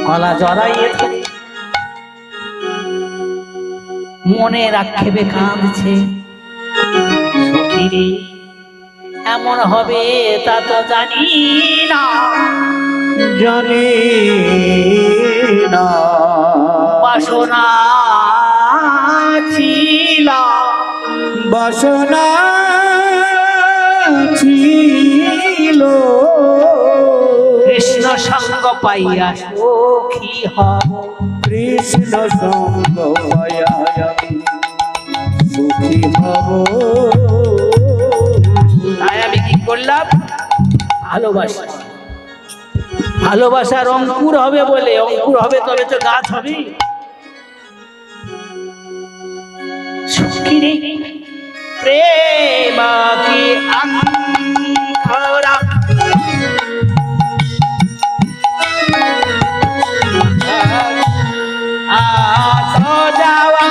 গলা জড়াইয়ে ধরে মনে রাখবে কাঁদছে। সখীরে এমন হবে তা তো জানি না, জানি না। বাসনা ছিল, বাসনা ছিল, কৃষ্ণ সঙ্গ পাইয়া সখী হব। কৃষ্ণ সঙ্গ পাইয়া আমি সুখী হব। তাই আমি কি করলাম, ভালোবাসা, ভালোবাসার অঙ্কুর হবে বলে, অঙ্কুর হবে তবে তো গাছ হবে। সখীরে প্রেম কি অঙ্কুরা আতো যাওয়া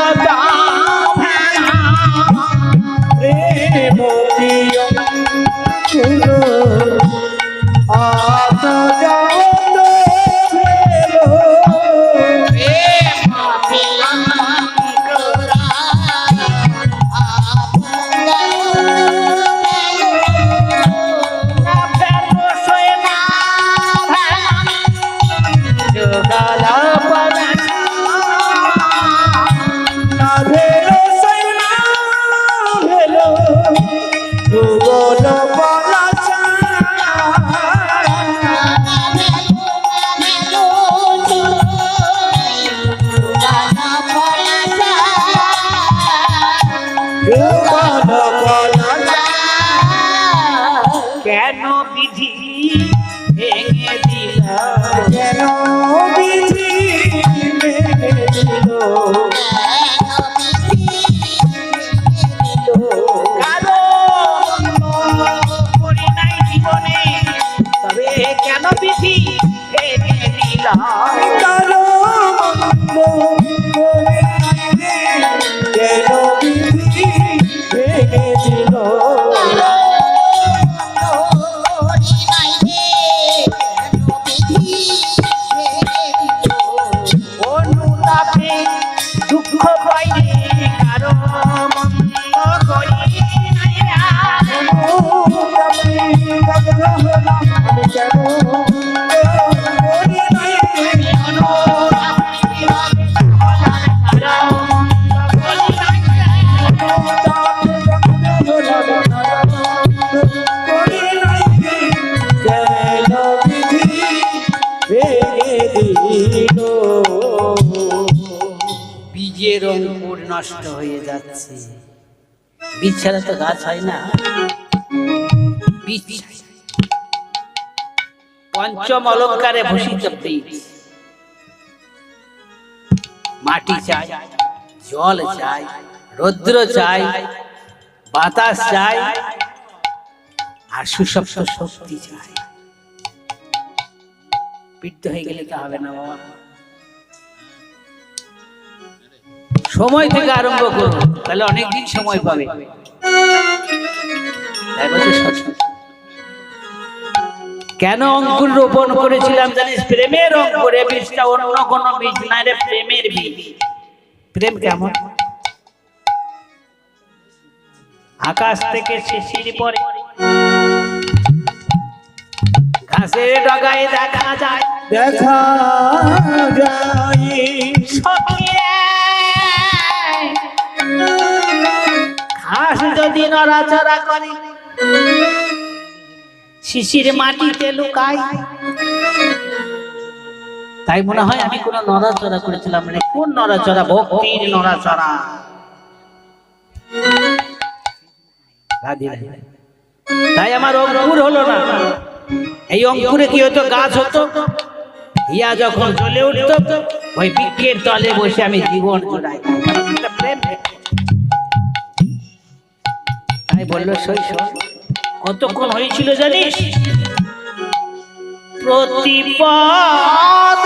প্রেম কি অঙ্কুর আত যাও তো ভেলো। না ভেলো সৈনা ভেলো যুগল পলাশা। যুগল পলাশা। কেন বিধি ভেঙে দিল, যেন বিধি মেনে দিল। কারো করি নাই জীবনে, তবে কেন বিধি ভেঙে দিল। কারো মঙ্গল করে যেন বিধি ভেঙে দিল। অনুতাপে দুঃখ পাইলে কারো মন্দ করি নাই আর। আমি কেন করি নাই করি নাই যেন বিধি ভেঙে দিল। বীজের অঙ্কুর নষ্ট হয়ে যাচ্ছে, বীজ ছাড়া তো গাছ হয় না। বীজ চাই। পঞ্চম অলঙ্কারে ভূষিত বীজ, মাটি চাই, জল চাই, রৌদ্র চাই, বাতাস চাই, আর সুষপ্ত শক্তি চাই। বৃদ্ধ হয়ে গেলে তো হবে না বাবা, সময় থেকে আরম্ভ করুন, তাহলে অনেকদিন সময় পাবে। তাই বলছে সৎসঙ্গ। কেন অঙ্কুর রোপণ করেছিলাম জানিস? প্রেমের অঙ্কুরে, বীজটা অন্য কোনো বীজ না রে, প্রেমের বীজ। প্রেম কেমন? আকাশ থেকে শিশির পড়ে, ঘাসের ডগায় দেখা যায়, দেখা যায় সখিরে ঘাস যদি নড়াচড়া করে, শিশির মাটিতে লুকায়। তাই মনে হয় আমি কোন নড়াচড়া করেছিলাম, মানে কোন নড়াচড়া? ভক্তির নড়াচড়া। তাই আমার অঙ্কুর হলো না। এই অঙ্কুরে কি হতো? গাছ হতো। ইয়া যখন জ্বলে উঠতো, ওই বৃক্ষের তলে বসে আমি জীবন জোড়াই। প্রেম। তাই বললো শৈশব কতক্ষণ হয়েছিল জানিস? প্রতিপদ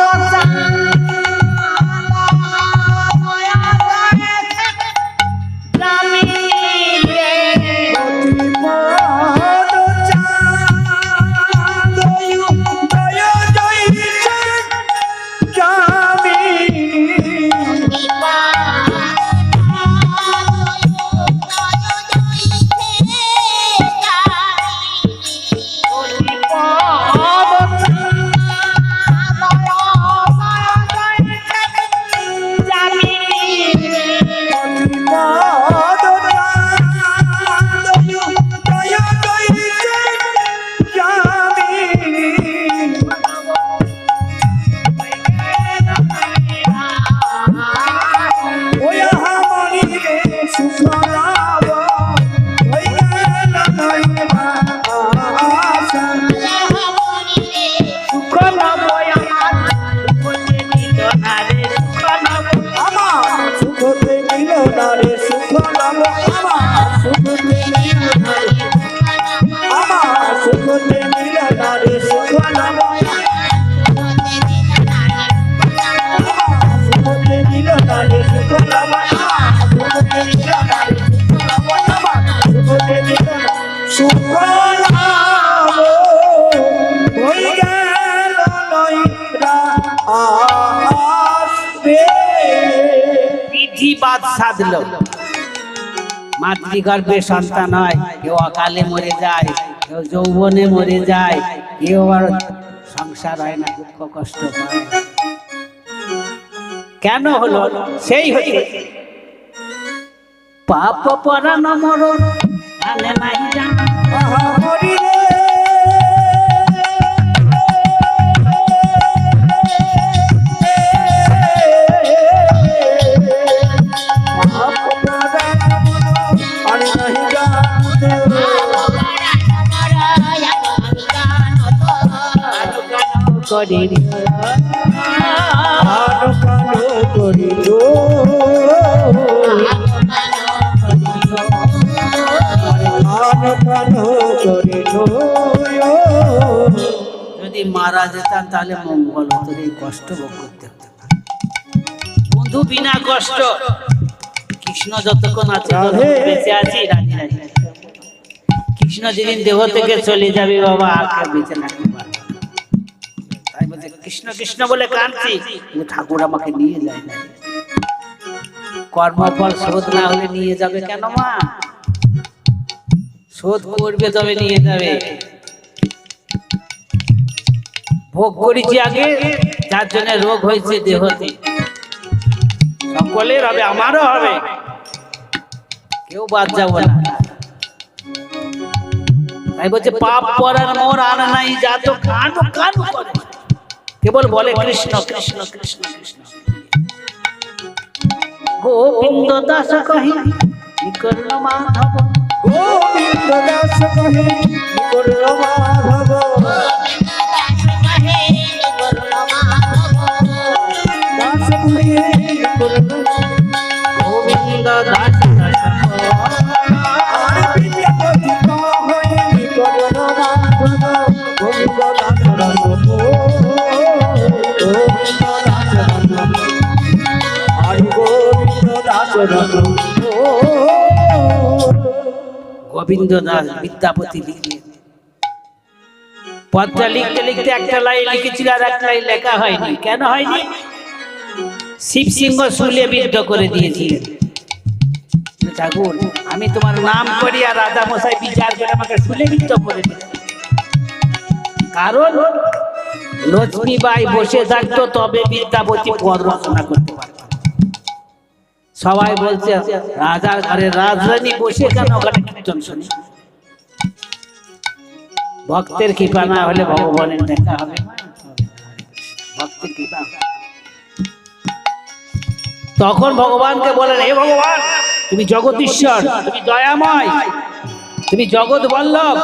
সুখলাভ হই গেল নৈরা আসবে। বিধি বাদ সাধল, মাতৃগর্ভে সন্তান হয়, কেউ অকালে মরে যায়, কেউ যৌবনে মরে যায়, কেউ আর সংসার হয় না, দুঃখ কষ্ট পায়। কেন হলো? সেই হচ্ছে পাপ পরাণ মরণ জানে নাই জানা। আহা মরিলে আর নাহি জানতে। করে আনো কানো করিল আনো কানো করিল। যদি মারা যেতাম তাহলে মঙ্গল হতো, এই কষ্ট ভোগ করতে হতো না। বন্ধু বিনা কষ্ট, কৃষ্ণ যতক্ষণ আছে ততক্ষণ বেঁচে আছি, রাজি রাজি। কৃষ্ণ যেদিন দেহ থেকে চলে যাবে বাবা, আর কেউ বেঁচে থাকতে পারবে না। তাই বলছে কৃষ্ণ কৃষ্ণ বলে কাঁদছি, কিন্তু ঠাকুর আমাকে নিয়ে যায় না। কর্মফল শোধ না হলে নিয়ে যাবে কেন মা? শোধ করবে তবে নিয়ে যাবে। ভোগ করেছি আগে, যার জন্য রোগ হয়েছে দেহতে, সকলের হবে, আমারও হবে, কেউ বাদ যাব না। তাই বলছে পাপ পরার মোর আন নাই যাত কানু কানু করে, কেবল বলে কৃষ্ণ কৃষ্ণ কৃষ্ণ কৃষ্ণ। গোবিন্দ দাস কহি করল মাধব, গোবিন্দ দাস কহে করল মাধব। দাস কহে করল গোবিন্দ দাস আর বিদ্যাপতি কহে করল মাধব। গোবিন্দ দাস রঙ্গ গোবিন্দ দাস রঙ্গ আর গোবিন্দ দাস রঙ্গ। গোবিন্দ দাস বিদ্যাপতি লিখলেন। পদটা লিখতে লিখতে একটা লাইন লিখেছিল, আর একটা লাইন লেখা হয়নি। কেন হয়নি? শিব সিংহ শুলে বিদ্ধ করে দিয়েছিলেন। ঠাকুর, আমি তোমার নাম করি আর রাজা মশাই বিচার করে আমাকে শুলে বিদ্ধ করে দিলেন। কারণ লক্ষ্মীবাই বসে থাকতো, তবে বিদ্যাপতি পদ রচনা করতে পারত। সবাই বলছে রাজার ঘরে রাজরানী বসে কেন ওখানে কীর্তন শুনি? ভক্তের কৃপা না হলে ভগবানের দেখা হবে না। ভক্তের কৃপা। তখন ভগবানকে বলেন, হে ভগবান, তুমি জগদীশ্বর, তুমি দয়াময়, তুমি জগৎ বল্লভ,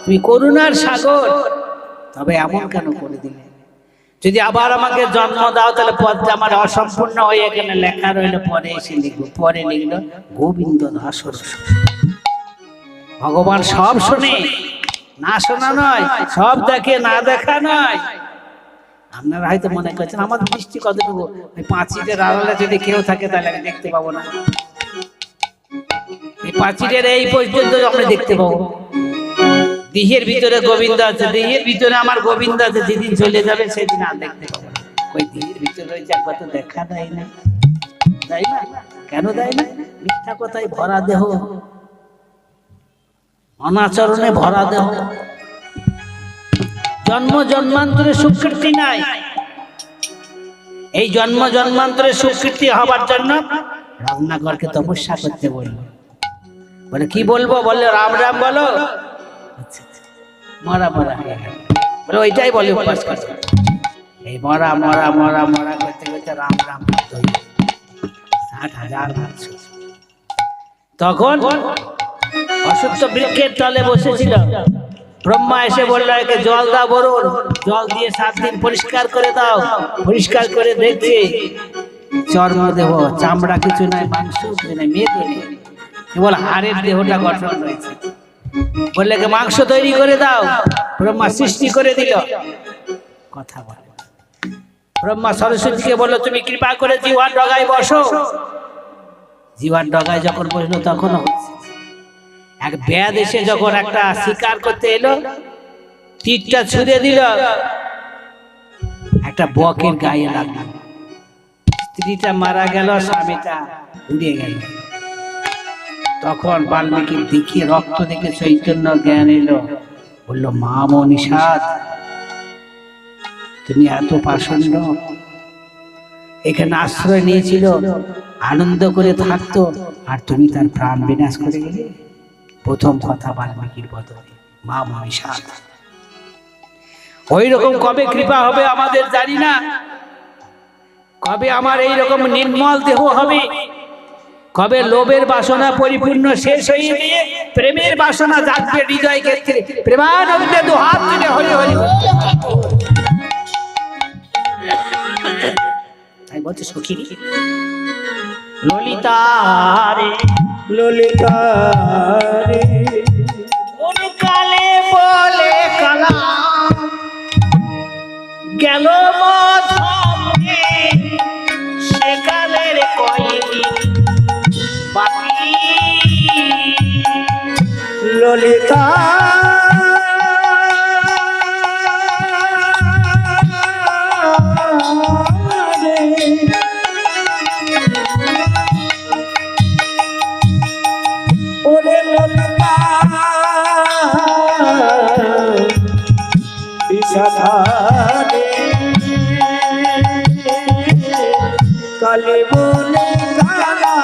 তুমি করুণার সাগর, তবে এমন কেন করে দিলে? যদি আবার আমাকে জন্ম দাও তাহলে পদটা আমার অসম্পূর্ণ হয়ে এখানে লেখা রইল, পরে এসে লিখবো। পরে লিখলো গোবিন্দ দাস। ভগবান সব শোনে, না শোনা নয়, সব দেখে, না দেখা নয়। আপনারা হয়তো মনে করছেন আমাদের দৃষ্টি কতটুকু, ওই পাঁচিলের আড়ালে যদি কেউ থাকে তাহলে আমি দেখতে পাবো না। এই পাঁচিলের এই পর্যন্ত আমরা দেখতে পাবো। দেহের ভিতরে গোবিন্দ আছে, দেহের ভিতরে আমার গোবিন্দ আছে, যেদিন চলে যাবে সেদিন আর দেখতে পাবো না। ওই দেহের ভিতরে রয়েছে, একবার তো দেখা দেয় না, দেয় না। কেন দেয় না? মিথ্যা কথায় ভরা দেহ, অনাচরণে ভরা দেহ, জন্ম জন্মান্তরে সুকৃতি নাই। এই জন্ম জন্মান্তরে সুকৃতি হবার জন্য রামনগরকে তপস্যা করতে বলল। বলে কি বলবো? বললে রাম রাম বলো। মরা মরা হয়ে গেল, বলে ওইটাই বলে উপাস করছে। এই মরা মরা মরা মরা করতে করতে রাম রাম 60,000 মানুষ। তখন অশ্বত্থ বৃক্ষের তলে বসেছিল। ব্রহ্মা এসে বলল, একে জল দাও বরুণ, জল দিয়ে 7 দিন পরিষ্কার করে দাও। পরিষ্কার করে দেখছে চর্মদেহ, চামড়া কিছু নাই, মাংস কিছু নাই, মেদও নেই, কেবল হাড়ের দেহটা গঠন রয়েছে। বললে কে মাংস তৈরি করে দাও। ব্রহ্মা সৃষ্টি করে দিল। কথা বলে ব্রহ্মা সরস্বতীকে বললো, তুমি কৃপা করে জীবান ডগায় বসো। জীবান ডগায় যখন বসলো তখনও হচ্ছে। এক ব্যাধ এসে যখন একটা শিকার করতে এলো, তীরটা ছুঁড়ে দিল, একটা বকের গায়ে লাগলো। স্ত্রীটা মারা গেল, স্বামীটা উড়ে গেল। তখন বাল্মীকি দেখে, রক্ত দেখে চৈতন্য জ্ঞান এলো, বললো, মা মনীষাদ, তুমি এত পাষণ্ড, এখানে আশ্রয় নিয়েছিল, আনন্দ করে থাকতো, আর তুমি তার প্রাণ বিনাশ করে গেলে। প্রথম কথা বাল্মীকির বদলে মা মনীষাদ। ওই রকম কবে কৃপা হবে আমাদের জানি না, কবে আমার এই রকম নির্মল দেহ হবে, কবে লোভের বাসনা পরিপূর্ণ শেষ হয়ে দিয়ে প্রেমের বাসনা জাগবে হৃদয় ক্ষেত্রে। প্রেমানন্দে দুহাত তুলে হরি হরি তাই বলছে সখী ললিতা রে, ললিতা রে, কোন কালে বলে কালা গেল মধ্যে, সেকালের কয়দিন বাকি। ললিতা রে, ওরে ললিতা বিষাধারে, কালে বলে কালা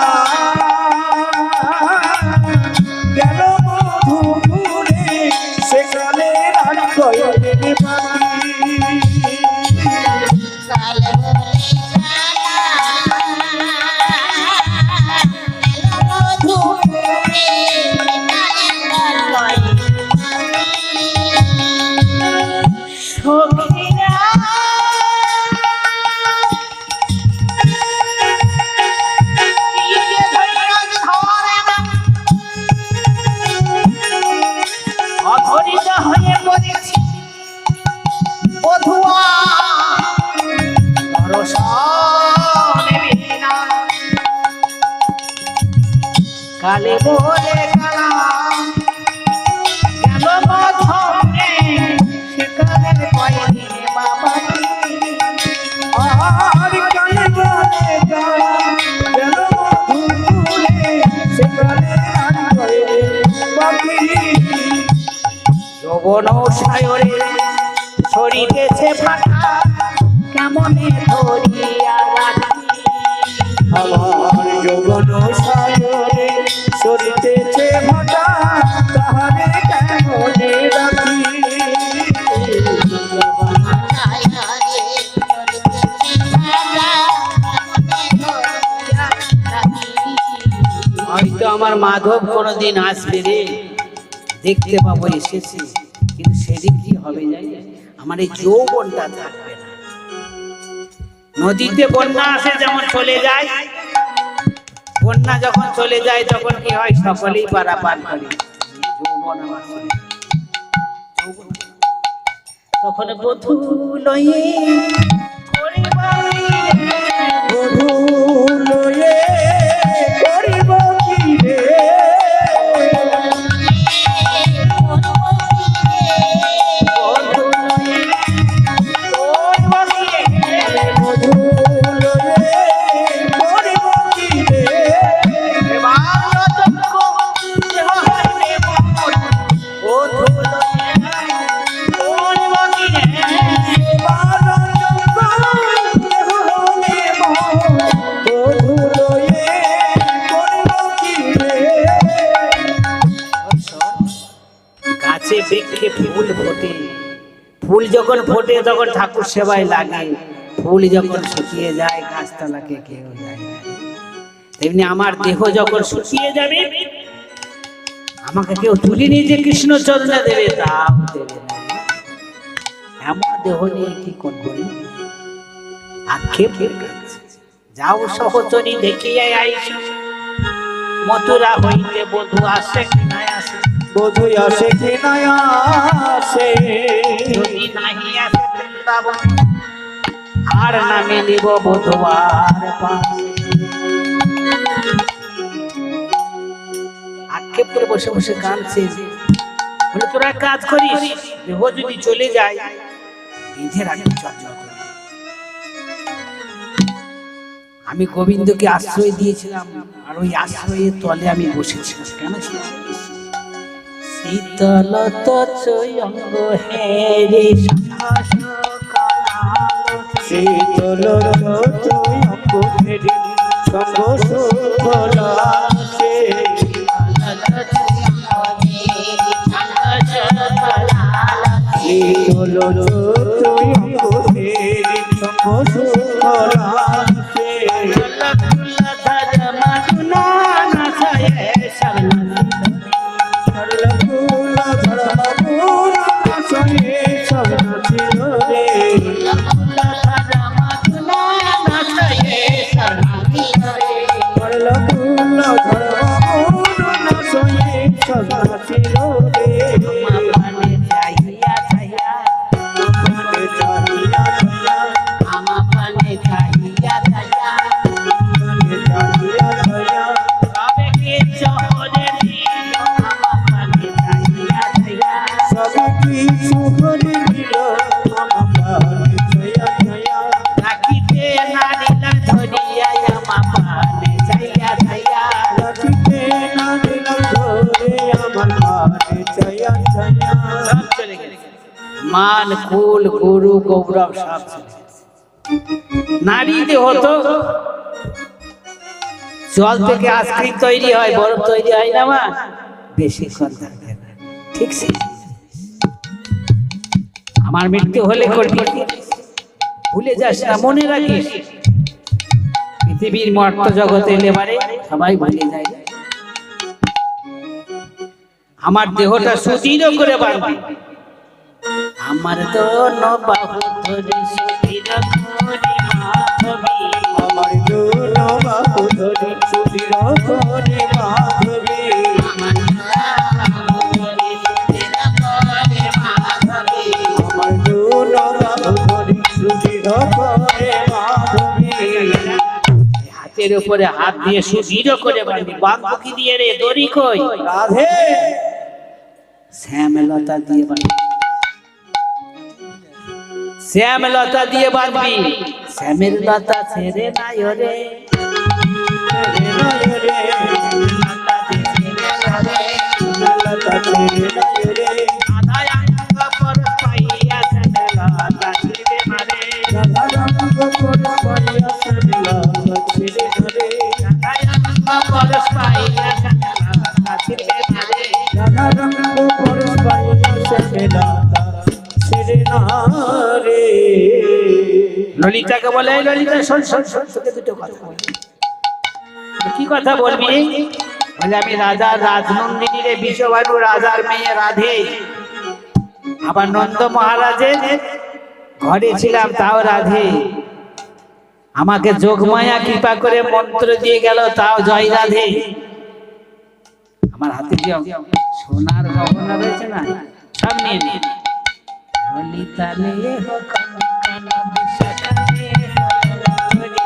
গেল মধুপুরে, সেখানে রানী কয়দিন বাকি। সখীরা অধরিত হয়ে পড়েছি, বধুয়া দর্শনে বিনা, কালে বলে কালা গেল মধ্যে, সেকালের কয়দিন বাকি। আর কালে বলে কালা গেল মধুপুরে, সেখানে রানী কয়দিন বাকি। যৌবন সায়রে সরিতেছে ফাটা, কেমনে ধরিয়া রাখি। আমার যৌবন সাগরে সরিতেছে ভাটা, তাহারে কেমনে রাখি। হয়তো আমার মাধব কোনোদিন আসবে রে, দেখতে পাবো এসেছি, কিন্তু সেদিন কি হবে জানি, আমার এই যৌবনটা থাকবে না। নদীতে বন্যা আসে যেমন চলে যায়, বন্যা যখন চলে যায় তখন কি হয়, সকলেই পারাপার করে, যৌবন আমার চলে যায়। যৌবন তখন বধূ লয়ে করিব বধূ লয়ে করিব কি রে, বধূ লয়ে বধূ লয়ে করিব কি রে, বধূ লয়ে করিব কি রে। গাছে বৃক্ষে ফুল ফোটে, ফুল যখন ফোটে তখন ঠাকুর সেবায় লাগে, ফুল যখন শুকিয়ে যায় গাছতলাকে কেউ যায় না। তেমনি আমার দেহ যখন শুকিয়ে যাবে, আমাকে কেউ তুলে নিয়ে যে কৃষ্ণ চরণে দেবে, তাও দেবে না। এমন দেহ নিয়ে কি করবো, আক্ষেপের কাছে যাও সহচরী দেখিয়া আইস, মথুরা হইতে বধূ আসে কি না আসে, বধূ আসে কি না আসে, যদি নাহি আসে বৃন্দাবন, আর নামে নিব বধুয়ার পাশে। আক্ষেপ করে বসে বসে কাঁদছে। বলে তোরা এক কাজ করিস, দেহ যদি চলে যায় বেঁধে রাখবি চঞ্চল করে। আমি গোবিন্দকে আশ্রয় দিয়েছিলাম, আর ওই আশ্রয়ের তলে আমি বসেছিলাম। কেন ছিল? শীতল তয়ঙ্গ হে রে সাহস কালালো, শীতল তয়ঙ্গ হে রে সাহস কালালো, শীতল তয়ঙ্গ হে রে সাহস কালালো, মান কুল গুরু গৌরব সব নারী দেহ তো জল থেকে আইসক্রিম তৈরি হয়, বরফ তৈরি হয় না মা, বেশিক্ষণ থাকে না। ঠিক আছে, আমার মৃত্যু হলে করবি, ভুলে যাস না, মনে রাখিস। পৃথিবীর মর্ত জগতে এলে পারে সবাই ভুলে যায়। আমার দেহটা সুদৃঢ় করে বাঁধবি, আমার দোনো বাহু ধরে সুদৃঢ় করে বাঁধবি, আমার দুনো বাহু ধরে সুদৃঢ় করে বাঁধবি, আমার বাহু ধরে সুদৃঢ় করে বাঁধবি, আমার দুনো বাহু ধরে সুদৃঢ় করে বাঁধবি। হাতের উপরে হাত দিয়ে সুদৃঢ় করে বাঁধবি। বাঁধবো কি দিয়ে রে? দড়ি কই? রাধে শ্যামলতা দিয়ে বাঁধবি, শ্যামলতা দিয়ে বাঁধবি। শ্যামের লতা ছেড়ে নাই রে, ললিতাকে বলে, এই ললিতা শোন শোন শোন, তোকে দুটো কথা বলি। কি কথা বলবি? বলে আমি রাজা রাজনন্দিনী রে, বিশ্বভানু রাজার মেয়ে রাধে। আবার নন্দ মহারাজের ঘরে ছিলাম, তাও রাধে। আমাকে যোগমায়া কৃপা করে মন্ত্র দিয়ে গেল, তাও জয় রাধে। আমার হাতে যে সোনার গহনা রয়েছে না, সব নিয়ে নিয়ে ললিতা লে হো কঙ্কন বিশাখালে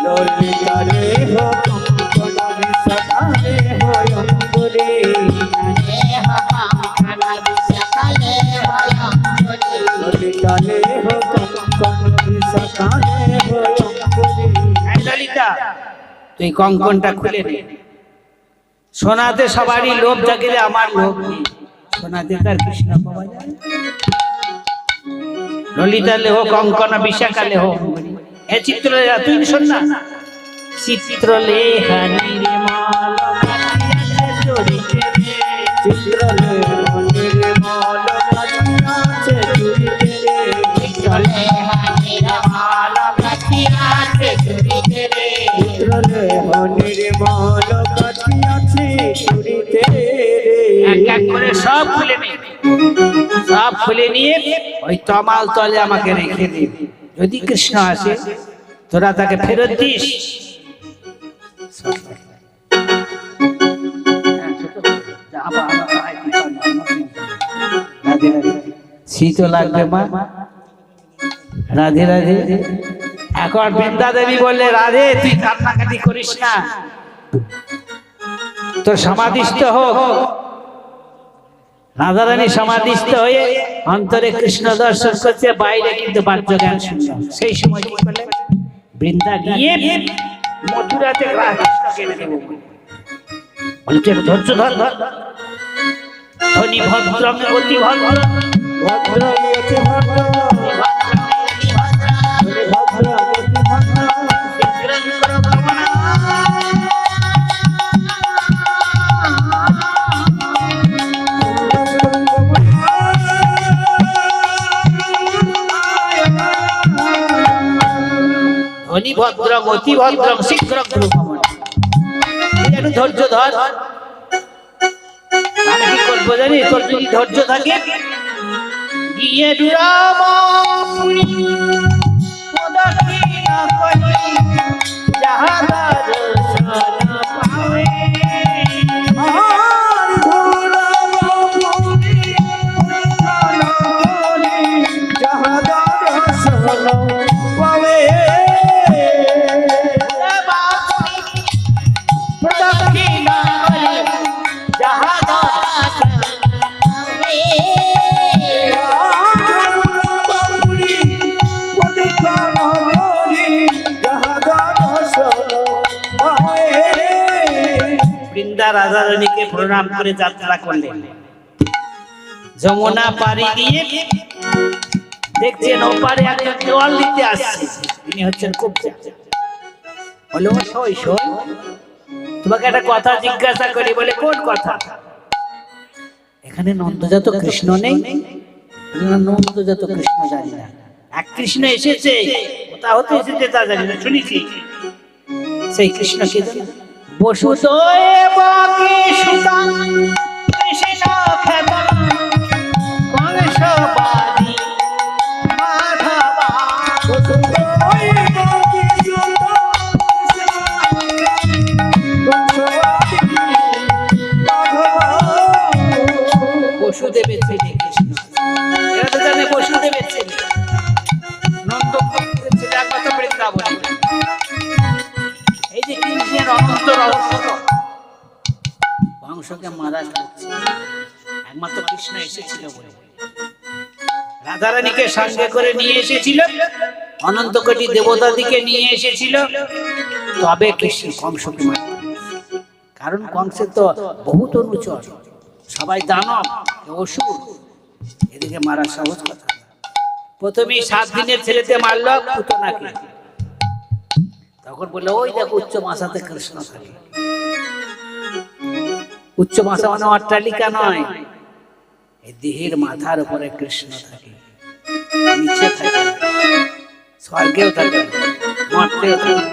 ললিতা রে হো কঙ্কন বিশাখালে হো অঙ্কুরে, ললিতা রে হো কঙ্কন বিশাখালে হো অঙ্কুরে। এই ললিতা, তুই কঙ্কনটা খুলে নে। সোনাতে সবারই লোভ থাকে, আমার লোভ নেই। সোনাতে তার কৃষ্ণ পাওয়া যায়। ললিতা লেহ কঙ্কন বিশাখা লেহ, এ চিত্র তুই শোন না। চিত্র লেহা নির্মল জড়িতে রে, চিত্র লেহা নির্মল কাছে জড়িতে রে, চিত্র লেহা নির্মল কাছে জড়িতে রে, চিত্র লেহা নির্মল কাছে জড়িতে রে। এক এক করে সব খুলে নে, সব খুলে নিয়ে ওই তমাল তলে আমাকে রেখে দে। যদি কৃষ্ণ আসে তোরা তাকে ফেরত দিস। শীত লাগবে মা, রাধে রাধে। এখন বৃন্দা দেবী বললে, রাধে তুই কান্নাকাটি করিস না, তোর সমাধিস্থ হোক, রাধারানী সমাধিস্থ হয়ে অন্তরে কৃষ্ণ দর্শন করছে, বাইরে কিন্তু বাহ্য জ্ঞান শুনছে। সেই সময় কি করলেন? বৃন্দা গিয়ে মথুরাতে কৃষ্ণকে এনে দেবো বলছে, ধৈর্য ধর ধর, ধনী ভদ্রং অতি ভদ্র, ভদ্রং অতি ভদ্র, ভদ্রং অতি ভদ্র, শীঘ্রং করো গমনা। ধনী ভদ্রং অতি ভদ্রং শীঘ্রং করো গমনা। একটু ধৈর্য ধর, আমি কি করবো জানি? তোর যদি ধৈর্য থাকে, গিয়ে দুরামপুরী প্রদক্ষিণা করি, যাহা দর্শন পাবে। আর ধরামপুরী প্রদক্ষিণা করি, যাহা দর্শন পাবে। প্রদক্ষিণা করি, যাহা দর্শন পাবে। ধরামপুরী প্রদক্ষিণা করি, যাহা দর্শন পাবে। বৃন্দা রাধারানীকে প্রণাম করে যাত্রা করলেন। যমুনা পাড়ি দিয়ে দেখছেন ওপারে একজন জল দিতে আসছে, তিনি হচ্ছেন কুব্জা। বলে, ও সই সই, তোমাকে একটা কথা জিজ্ঞাসা করি। বলে, কোন কথা? এখানে নন্দজাত কৃষ্ণ নেই? নন্দজাত কৃষ্ণ জানি না, এক কৃষ্ণ এসেছে, কোথা হতে এসেছে তা জানি না, শুনেছি। সেই কৃষ্ণ কে জানি? বসুদেব সুতং কৃষ্ণ খেতং কংসবাদী মাধবা। বসুদেবের ছেলে কৃষ্ণ, এরা তো জানে বসুদেবের ছেলে, নন্দগোপের ছেলে, একমাত্র বৃন্দাবনে। এই যে কৃষ্ণের অনন্ত রহস্য, কংসকে মারা হচ্ছে, একমাত্র কৃষ্ণ এসেছিল বলে। রাধারানীকে সঙ্গে করে নিয়ে এসেছিল, অনন্ত কোটি দেবতাদিকে নিয়ে এসেছিল, তবে কৃষ্ণ কংসকে মারতে। কারণ কংসের তো বহুত অনুচর, সবাই দানব, অসুর, এদিকে মারা সহজ কথা। প্রথমেই 7 দিনের ছেলেতে মারল পুতনাকে। তখন বললো, ওই দেখো উচ্চ মাসাতে কৃষ্ণ থাকে। উচ্চ মাসা মানে অট্টালিকা নয়, এই দেহের মাথার উপরে কৃষ্ণ থাকে, নিচে থাকে, স্বর্গেও থাকে, মর্তেও থাকে।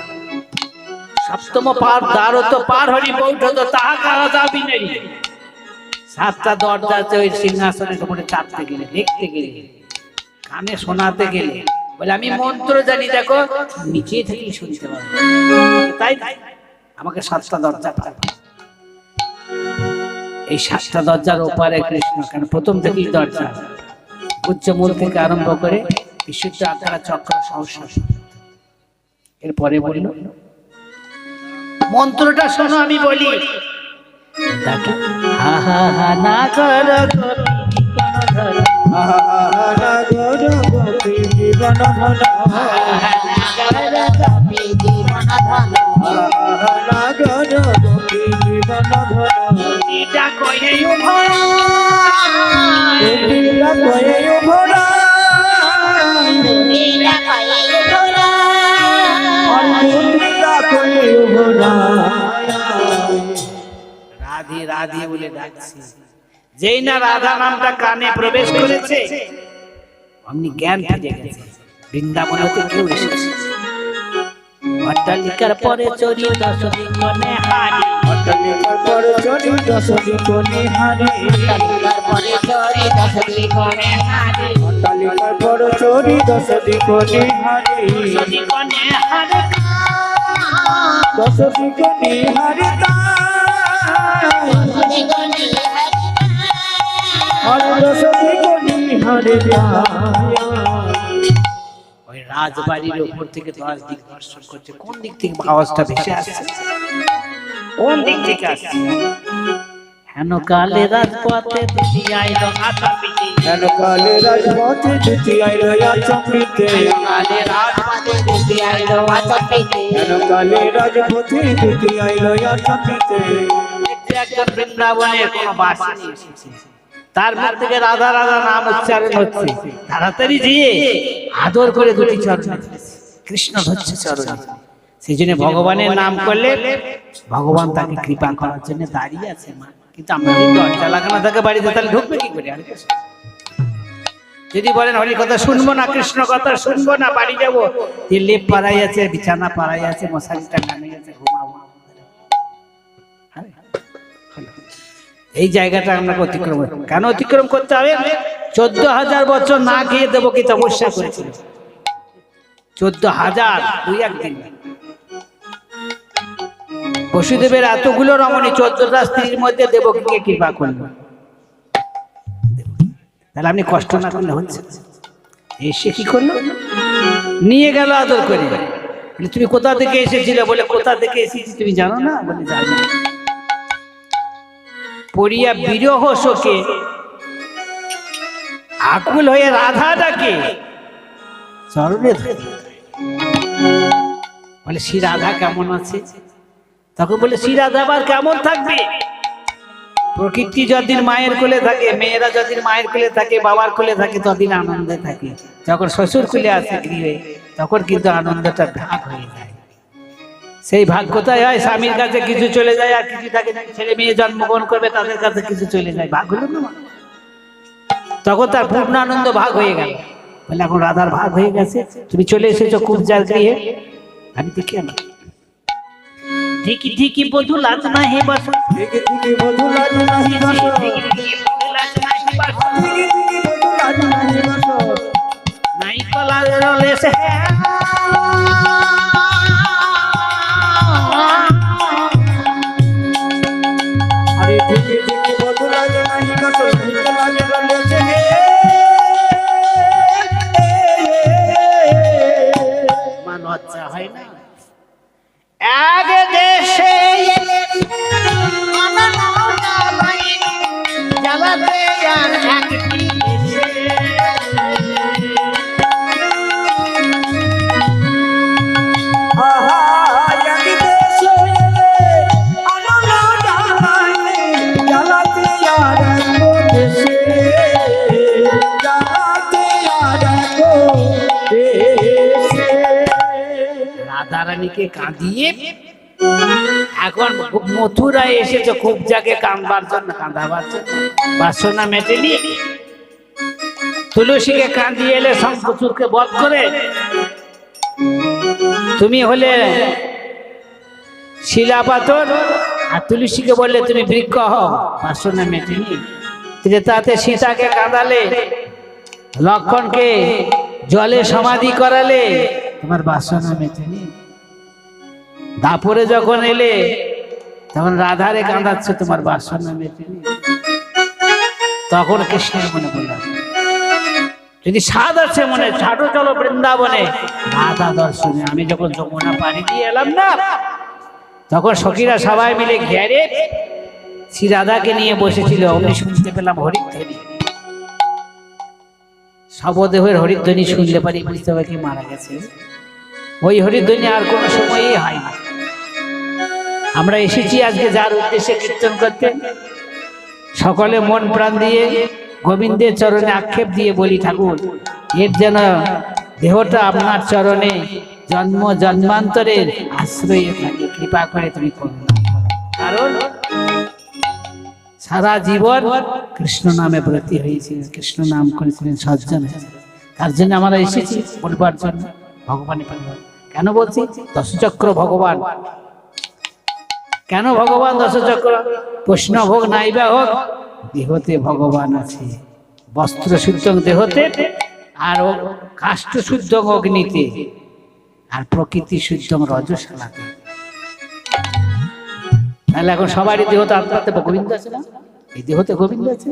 সপ্তম পার দ্বার তো পার হরি বৈঠত তাহা কারা যাবি নেই। 7টা দরজা আছে ওই সিংহাসনের উপরে চাপতে গেলে, দেখতে গেলে, কানে শোনাতে গেলে। বলে, আমি মন্ত্র জানি, দেখো নিচে থেকে শুনতে পাবো, তাই আমাকে 7টা দরজা পাবে। এই 7টা দরজার ওপারে কৃষ্ণ, কারণ প্রথম থেকেই দরজা, উচ্চমূল থেকে আরম্ভ করে বিশুদ্ধ আকারা চক্র সহস্র। এরপরে বলল, মন্ত্রটা শোনো, আমি বলি। হা হা হা না কর গোপী জীবন ধন, গোপী জীবন ধন, এটা কয়ে উভয়, এটা কয়ে উভয়, Mira, calle, llora. এটা কয়ে উভয়। রাধে রাধে বলে ডাকছি। যেই না রাধা নামটা কানে প্রবেশ করেছে, অমনি জ্ঞান ফিরে গেছে। বৃন্দাবন হতে কেউ এসেছে। অট্টালিকার পরে চরি 10 দিগনে হারি, অট্টালিকার পরে চরি 10 দিগনে হারি, Talikar pore chori das likone hari. অট্টালিকার পরে চরি 10 দিগনে হারি, 10 দিগনে হারি, 10 দিগনে হারি Digoni hari. আর 10 দিগনে হারি। ওই রাজবাড়ির উপর থেকে 10 দিক দর্শন করছে। কোন দিক থেকে আওয়াজটা ভেসে আসছে? কোন দিক থেকে আসছে? হেন কালে রাজপথে দুটি আইলো আচম্বিতে হেন কালে রাজপথে দুটি আইলো আচম্বিতে কালে রাজপথে দুটি আইলো আচম্বিতে হেন কালে রাজপথে দুটি আইলো আচম্বিতে দেখছি একজন বৃন্দাবনের কোনো বাসিনী এসেছে, তার মুখ থেকে রাধা রাধা নাম উচ্চারণ হচ্ছে, তাড়াতাড়ি যেয়ে আদর করে দুটি চরণ কৃষ্ণ ধরছে চরণে। সেই জন্য ভগবানের নাম করলে ভগবান তাকে কৃপা করার জন্য দাঁড়িয়ে আছে মা। কিন্তু আমরা যদি দরজা লাগানো থাকে বাড়িতে, তাহলে ঢুকবে কি করে? যদি বলেন হরি কথা শুনবো না, কৃষ্ণ কথা শুনবো না, বাড়ি যাবো, লেপ পাড়াই আছে, বিছানা পাড়াই আছে, মশারিটা নামে আছে, ঘুমাবো। এই জায়গাটা আমরা অতিক্রম, কেন অতিক্রম করতে হবে? 14,000 বছর না খেয়ে দেবো কি তপস্যা করেছিল। 14,000 দুই একদিন। বসুদেবের এতগুলো রমণী 14টা স্ত্রীর মধ্যে দেবকীকে কৃপা করলো। তাহলে আপনি কষ্ট না করলে হচ্ছে। এসে কি করলো? নিয়ে গেল আদর করে। তুমি কোথা থেকে এসেছিলে? বলে কোথা থেকে এসেছি তুমি জানো না? বলে জানি। পড়িয়া বিরহ শোকে আকুল হয়ে রাধাটাকে চরণে ধরে বলে, শ্রী রাধা কেমন আছে? তখন বলে, শ্রী রাধা আবার কেমন থাকবে? প্রকৃতি যতদিন মায়ের কোলে থাকে, মেয়েরা যতদিন মায়ের কোলে থাকে, বাবার কোলে থাকে, ততদিন আনন্দে থাকে। যখন শ্বশুর কোলে আসে গৃহে, তখন কিন্তু আনন্দটা ভাগ হয়ে যায়। সেই ভাগ কোথায় হয়? স্বামীর কাছে কিছু চলে যায়, আর কিছু থাকে। ছেলে মেয়ে জন্মগ্রহণ করবে, তাদের কাছে কিছু চলে যায়, ভাগ হলো না। তখন তার পূর্ণ আনন্দ ভাগ হয়ে গেল। বলে, এখন রাধার ভাগ হয়ে গেছে, তুমি চলে এসেছো কুবজার গৃহে। আমি দেখি না, ঠিকই ঠিকই বধু লাজ না হে বস, ঠিকই ঠিকই বধূ লাজ নাহি বস, ঠিকই ঠিকই বধূ লাজ নাহি বস, নাই কলা রলে সে আরে ঠিকই ঠিকই বধূ লাজ নাহি বস, ঠিকই লাজ রলেছে হে। মান লজ্জা হয় না? এক দেশে জ্বালাতে আর একটি দেশে আহা এক দেশে আনন্দ জানায়, জ্বালাতে আর এক দেশে, জ্বালাতে আর এক দেশে। রাধারানীকে কাঁদিয়ে এখন মথুরায় এসেছে খুব জাগে কাঁদবার জন্য, কাঁদাবার জন্য। বাসনা মেটেনি, তুলসীকে কাঁদিয়ে এলে শঙ্খচূড়কে বধ করে। তুমি হলে শিলাপাথর, আর তুলসীকে বললে তুমি বৃক্ষ হও। বাসনা মেটেনি। তাতে সীতাকে কাঁদালে, লক্ষ্মণকে জলে সমাধি করালে, তোমার বাসনা মেটেনি। দাপরে যখন এলে, তখন রাধারে কাঁদাচ্ছ, তোমার বাসনা মেটেনি। তখন কৃষ্ণের মনে পড়ল, যদি স্বাদ আছে মনে, ছাড়ো চলো বৃন্দাবনে রাধা দর্শনে। আমি যখন যমুনা পানি দিয়ে এলাম না, তখন সখীরা সবাই মিলে ঘেরে শ্রী রাধাকে নিয়ে বসেছিল। অমনি শুনতে পেলাম হরিধ্বনি। শবদেহের হরিধ্বনি শুনতে পারি, বুঝতে পারি কি মারা গেছে। ওই হরিধ্বনি আর কোনো সময়ই হয় না। আমরা এসেছি আজকে যার উদ্দেশ্যে কীর্তন করতে, সকলে মন প্রাণ দিয়ে গোবিন্দের চরণে আক্ষেপ দিয়ে বলি, ঠাকুর এর যেন দেহটা আপনার চরণে জন্ম জন্মান্তরের আশ্রয়ে থাকে, কৃপা করে তুমি করুন। কারণ সারা জীবন কৃষ্ণ নামে ব্রতী হয়েছিলেন, কৃষ্ণ নাম করেছিলেন, সজ্জন হয়েছিলেন। তার জন্য আমরা এসেছি বলবার জন্য ভগবানের পরিবার। কেন বলছি? দশচক্র ভগবান। কেন ভগবান দশচক্র? প্রশ্ন ভোগ নাইবা হোক, দেহতে ভগবান আছে। বস্ত্র শুদ্ধ দেহতে, আর কাষ্ঠ শুদ্ধ অগ্নিতে, আর প্রকৃতি শুদ্ধ রজশালাতে। তাহলে এখন সবারই দেহতে আত্মাতে গোবিন্দ আছে না? এই দেহতে গোবিন্দ আছে।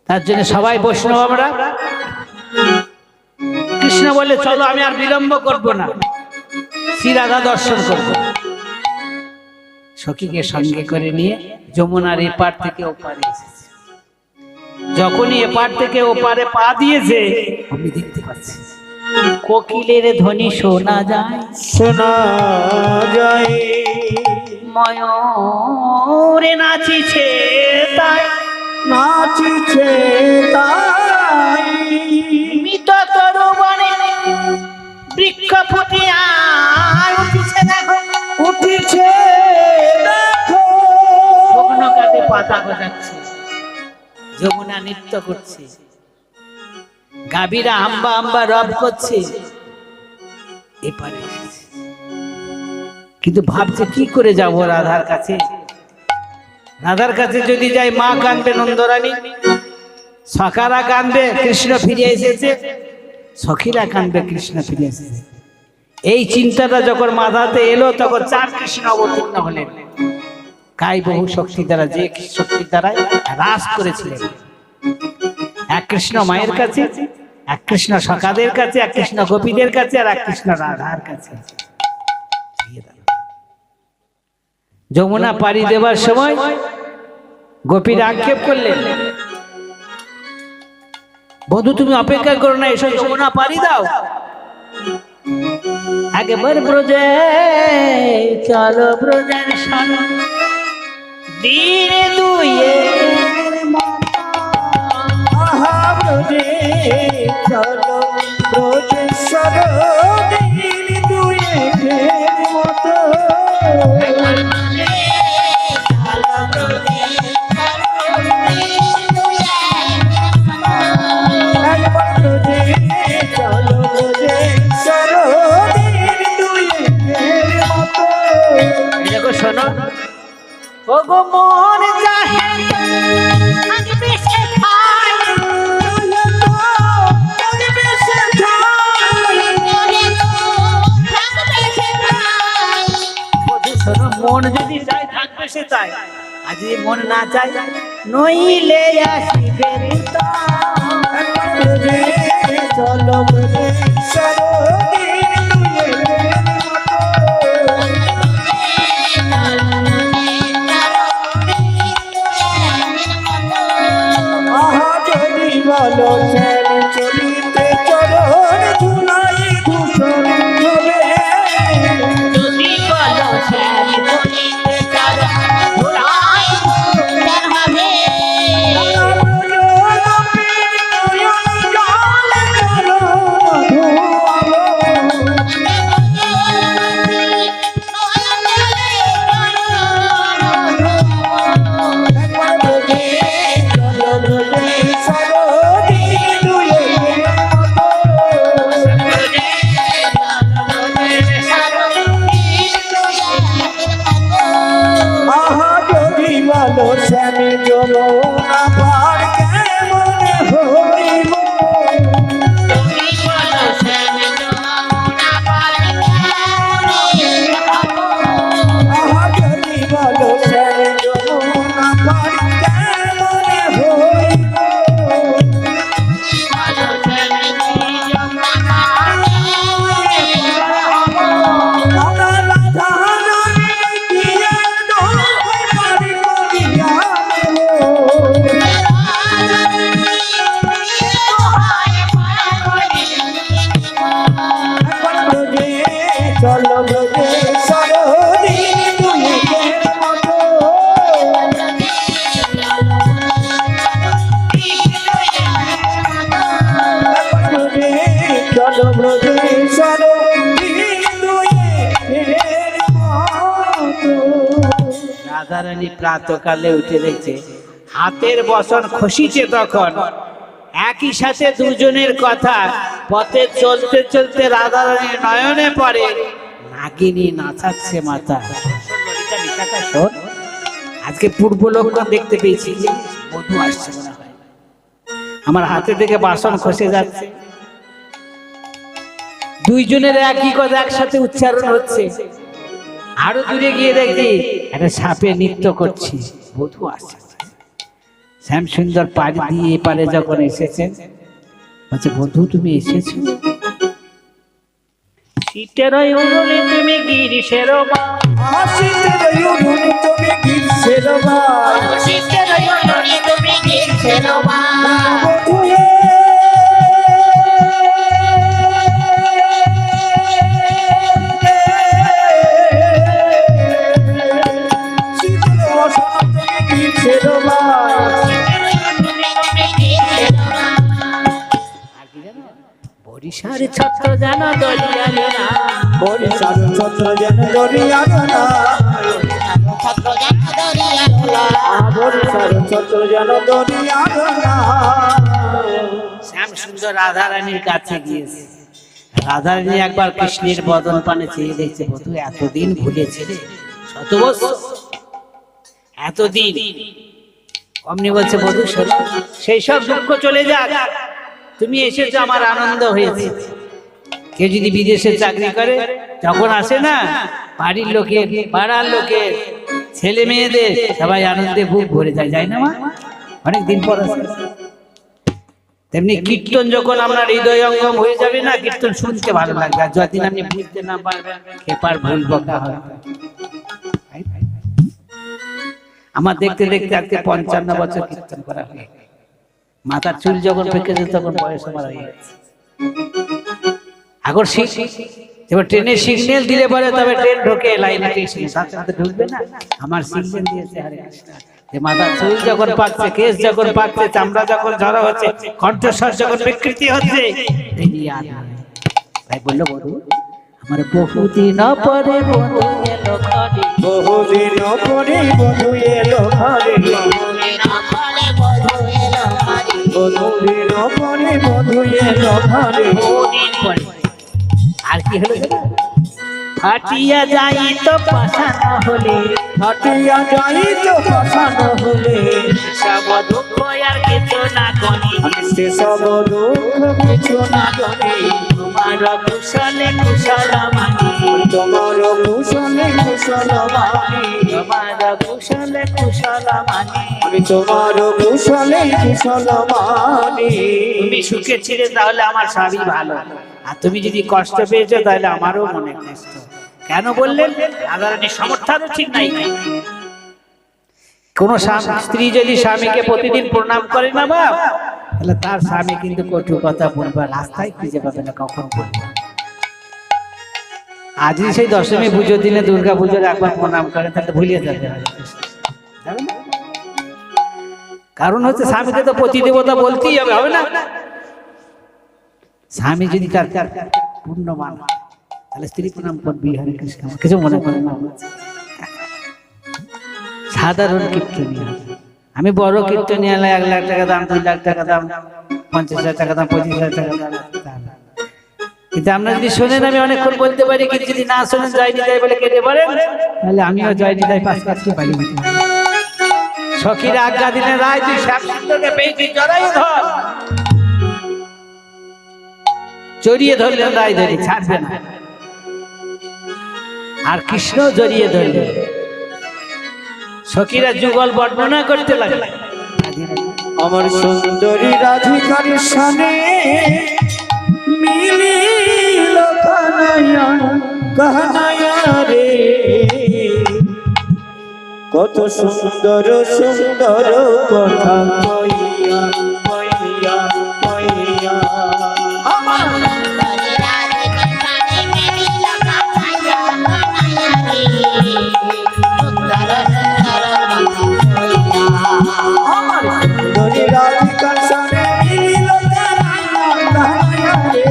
তার জন্য সবাই বৈষ্ণব আমরা। কৃষ্ণ বলে, চলো আমি আর বিলম্ব করব না, শ্রী রাধা দর্শন করব। সখীকে সঙ্গে করে নিয়ে যমুনার এপার থেকে ওপারে এসেছে। যখনই এপার থেকে ওপারে পা দিয়েছে আমি দেখতে পাচ্ছি কোকিলের ধ্বনি শোনা যায়, শোনা যায় ময়ূরে নাচিছে তাই, নাচিছে তাই মৃত তরুবনে বৃক্ষ ফুটিয়া উঠিছে দেখো, উঠিছে দেখো শুকনো কাঠে পাতা গজাচ্ছে, যমুনা নৃত্য করছে, গাভীরা আম্বা আম্বা রব করছে। এপারে এসেছে। কিন্তু ভাবছে কি করে যাব রাধার কাছে, রাধার কাছে যদি যাই মা কাঁদবে নন্দরানী, সখারা কাঁদবে কৃষ্ণ ফিরে এসেছে, সখীরা কাঁদবে কৃষ্ণ ফিরে এসেছে। এই চিন্তাটা যখন মাথাতে এলো তখন 4 কৃষ্ণ অবতীর্ণ হলেন। কাই বহু শক্তি দ্বারা, যে শক্তি দ্বারা রাস করেছিলেন। এক কৃষ্ণ মায়ের কাছে, এক কৃষ্ণ সখাদের কাছে, এক কৃষ্ণ গোপীদের কাছে, আর এক কৃষ্ণ রাধার কাছে। যমুনা পাড়ি দেবার সময় গোপীরা আক্ষেপ করলেন, বধূ তুমি অপেক্ষা করো না, এসো যমুনা পাড়ি দাও। একবার ব্রজে চলো ব্রজের সঙ্গ দিনে দুইয়ের মতো, আহা ব্রজে চলো ব্রজেশ্বর দিন দুয়ের মতো একবার ব্রজে চলো ব্রজেশ্বর দিন দুয়ের মতো। দেখো শোনো, ও গো মন চাহে শোনো, মন যদি চাই থাকবে সে তাই, আর যদি মন না চাই নইলে আসিবে তা। ব্রজে চলো ব্রজেশ্বর দিন দুয়ের মতো। আহা যদি বলো ছেল চলিতে চরণ ধুলাই ধূসর হবে। যদি বলো শ্যাম বলিতে চারো ধুলাই সুন্দর হবে। শ্যামে যমুনা পার কেমনে হইব। যদি বলো শ্যাম যমুনা পার কেমনে হব। আহা যদি বলো শ্যামে যমুনা পার কেমনে হইব। বলো শ্যাম যমুনা পার কেমনে হব। আমার রাধা রানী দিয়ে দোল পারি করিয়া চলো ব্রজেশ্বর দিন দুয়ের মতো। চলো ব্রজেশ্বর দিন দুয়ের মতো। রাধারানী প্রাতকালে উঠে দেখছে হাতের বসন খসিছে, তখন একই সাথে দুজনের কথা। পথে চলতে চলতে রাধারানীর নয়নে পড়ে নাগিনী নাচাচ্ছে মাথা। শোন, আজকে পূর্ব লক্ষণ দেখতে পেয়েছি যে বধূ আসছে মনে হয়, আমার হাতে থেকে বাসন খসে যাচ্ছে। দুইজনের একই কথা একসাথে উচ্চারণ হচ্ছে। আরো দূরে গিয়ে দেখি একটা সাপে নৃত্য করছি, বধূ আসছে। শ্যাম সুন্দর পাড়ি দিয়ে এপারে যখন এসেছেন, বলছে বধূ তুমি এসেছো? শীতের ওই উড়লে তুমি গিরিশের শীতের উড়ুনি তুমি গ্রীষ্মের ভাই শীতের উড়ুনি তুমি গ্রীষ্মের ভাই বধুয়ে শীতের বসন্ত তুমি গ্রীষ্মের ভাই বরিশার ছত্র যেন দরিয়ালে না বরিশার ছত্র যেন দরিয়ার না বরিশার ছত্র যেন দরিয়ার না শ্যাম সুন্দর রাধারানীর কাছে গিয়েছে। রাধারানী একবার কৃষ্ণের বদন পানে চেয়ে দেখছে, বধূ এতদিন ভুলেছে রে, শত বছর এতদিন। অমনি বলছে, বধূ শোনো, সেই সব দুঃখ চলে যাক, তুমি এসেছো, আমার আনন্দ হয়েছে। কেউ যদি বিদেশে চাকরি করে, যখন আসে না, বাড়ির লোকের পাড়ার লোকের ছেলে মেয়েদের সবাই আনন্দে বুক ভরে যায়, যায় না মা? অনেকদিন পর আসে। তেমনি কীর্তন যখন আপনার হৃদয়ঙ্গম হয়ে যাবে না, কীর্তন শুনতে ভালো লাগবে। আর যতদিন আপনি বুঝতে না পারবেন, খেপার ভুল বকা হয়। আমার দেখতে দেখতে আজকে 55 বছর কীর্তন করা হয়ে গেছে। মাথার চুল যখন পেকেছে তখন বয়স আমার হয়ে গেছে। আগর এবার ট্রেনের সিগন্যাল দিলে পরে তবে ট্রেন ঢোকে, লাইনে সাথে সাথে ঢুকবে না। আমার সিগন্যাল দিয়েছে হরে কৃষ্ণ। মাথার চুল যখন পাকছে, কেশ যখন পাকছে, চামড়া যখন ঝরা হচ্ছে, কণ্ঠস্বর যখন বিকৃতি হচ্ছে, তাই বললো, বধূ আমার বহুদিন পরে বধূ এলো ঘরে, বহুদিন পরে বধূ এলো ঘরে বহুদিন পরে বধূ এলো ঘরে বহুদিন পরে। আর কি হলো জানো? ফাটিয়া যাই তো পাশানো হলে, ফাটিয়া যাই তো পাশানো হলে সব দুঃখ আর কিছু না করি, সে সব দুঃখ কিছু না জানি তোমার কুশলে কুশল মানি, তোমার কুশলে কুশল মানি তোমার কুশলে কুশল মানি। আমি তোমার কুশলে কুশল মানি তুমি সুখে ছিলে তাহলে আমার সবই ভালো, আর তুমি যদি কষ্ট পেয়েছো তাহলে আমারও মনে কষ্ট। কেন বললেন? রাধারানীর সামর্থ্য ঠিক নাই। কোন স্ত্রী যদি স্বামীকে প্রতিদিন প্রণাম করে না বাপ, তাহলে তার স্বামী কিন্তু কটু কথা বলবে, রাস্তায় খুঁজে পাবে না কখন বলবে। আজই সেই দশমী পুজোর দিনে, দুর্গা পুজোর একবার প্রণাম করে, তাহলে ভুলিয়ে যাবে। কারণ হচ্ছে স্বামীকে তো প্রতিদেবতা বলতেই হবে, হবে না? স্বামী যদি তার পূর্ণ মান, তাহলে স্ত্রী প্রণাম করবি, হরে কৃষ্ণ, কিছু মনে করে না। সাধারণ কীর্তনীয়, আমি বড় কীর্তনীয় 1 লাখ টাকা দাম, 2 লাখ টাকা দাম, 50,000 টাকা দাম, 25,000 টাকা দাম, কিন্তু আপনারা যদি শোনেন আমি অনেকক্ষণ বলতে পারি, কিন্তু যদি না শোনেন, জয় নিতাই বলে কেটে পারেন, তাহলে আমিও জয় নিতাই 5 কাটতে পারি। সখীর আজ্ঞা দিলে রায়, তুই শ্যামসুন্দরকে পেয়েছিস, জড়াই ধর। জড়িয়ে ধরলেন রায়, ধরে ছাড়বে না। আর কৃষ্ণ জড়িয়ে ধরলেন। সখীরা যুগল বর্ণনা করতে লাগলো, আমার সুন্দরী রাধিকার সানে মিলিল কানাইয়া কানাইয়া রে, কত সুন্দর সুন্দর কথা কইয়া কইয়া কইয়া আমার সুন্দরী রাধিকার সানে মিলিল কানাইয়া রে,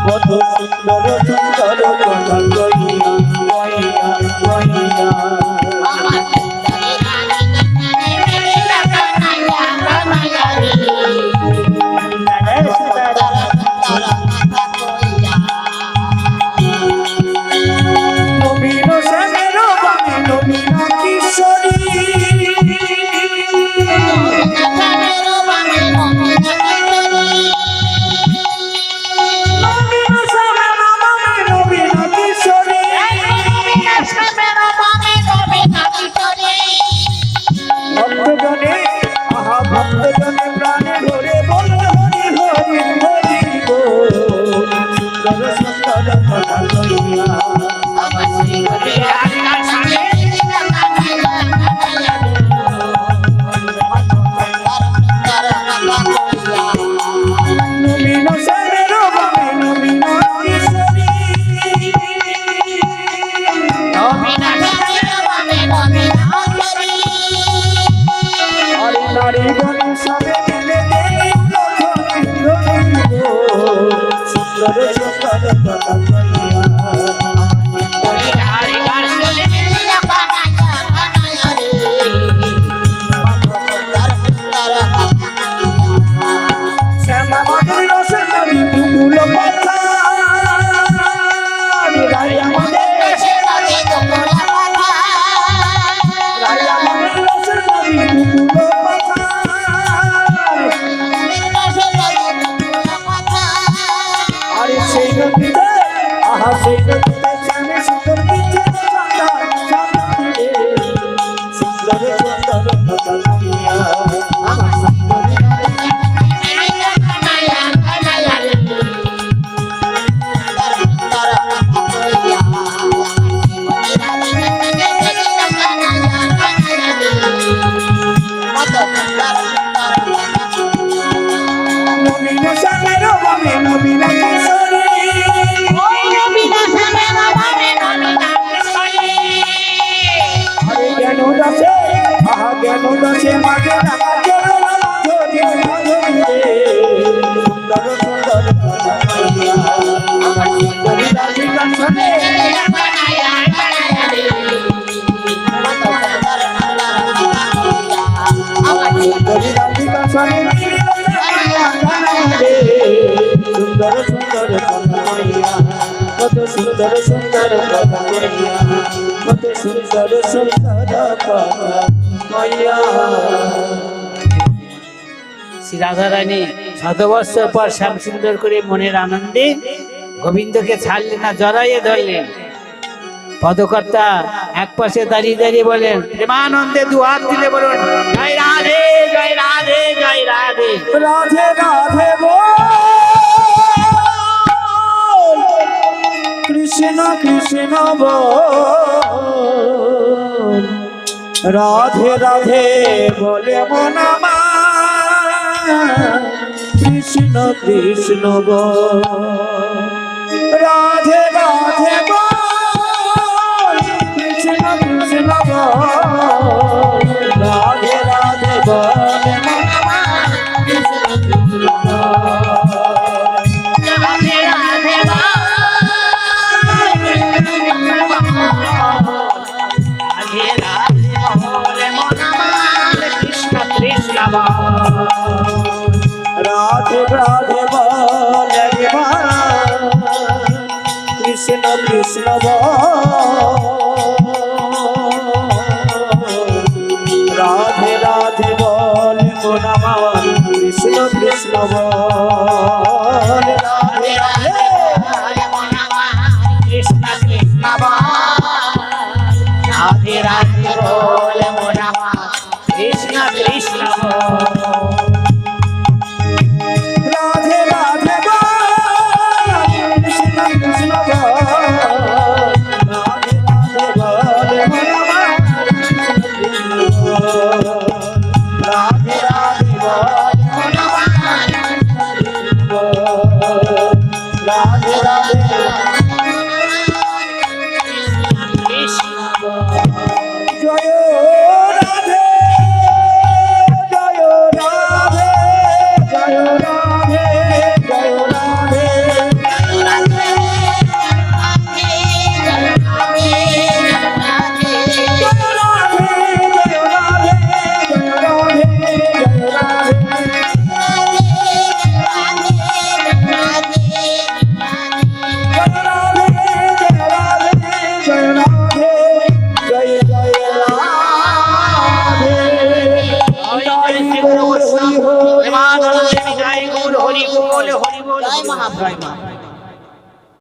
কত সুন্দর সুন্দর কথা কইয়া কইয়া কইয়া নবীন শ্যামের বামে নবীন কিশোরী আরে নারী গণে সবে মিলে দেই সুন্দর সুন্দর কথা শ্যামা মাধুর রসের নদী দুগুলো পাতা রায়া মাধুর রসের নদী দুগুলো পাতা আরে সেই নদীতে আহা সেই নদীতে শ্যামে সুন্দর পিঠে সুন্দর সুন্দর নবীন শ্যামের বামে নবীন কিশোরী আরে জ্ঞান দাসে আহা জ্ঞান দাসে মাঝে লাগা সুন্দর সুন্দর কথা কইয়া আমার সুন্দরী রাধিকা শোনে সুন্দরী রাধিকা শোনে সুন্দর সুন্দর কথা কইয়া কত সুন্দর সুন্দর কথা কইয়া কত সুন্দর সুন্দর কথা কইয়া শ্রী রাধারানী শতবর্ষর পর শ্যাম সুন্দর করে মনের আনন্দে গোবিন্দকে ছাড়লেন না, জড়াইয়ে ধরলেন। পদকর্তা এক পাশে দাঁড়িয়ে দাঁড়িয়ে বলেন, প্রেমানন্দে দু হাত দিলে বলুন, জয় রাধে জয় রাধে জয় রাধে। রাধে রাধে বল কৃষ্ণ কৃষ্ণ বল রাধে রাধে বলে মন আমার কৃষ্ণ কৃষ্ণ বল রাধে রাধে বল কৃষ্ণ কৃষ্ণ বল রাধে রাধে বলে মন আমার কৃষ্ণ কৃষ্ণ রাধে রাধে বলে কৃষ্ণ কৃষ্ণ রাধে রাধে বলে মন আমার কৃষ্ণ কৃষ্ণ বলে রাধে রাধে কৃষ্ণ কৃষ্ণ রাধে রাধে বলে মন আমার কৃষ্ণ কৃষ্ণ রাধে রাধে কৃষ্ণ কৃষ্ণ রাধে রাধে বলে মন আমার রাধে রাধে বলে মন আমার রাধে রাধে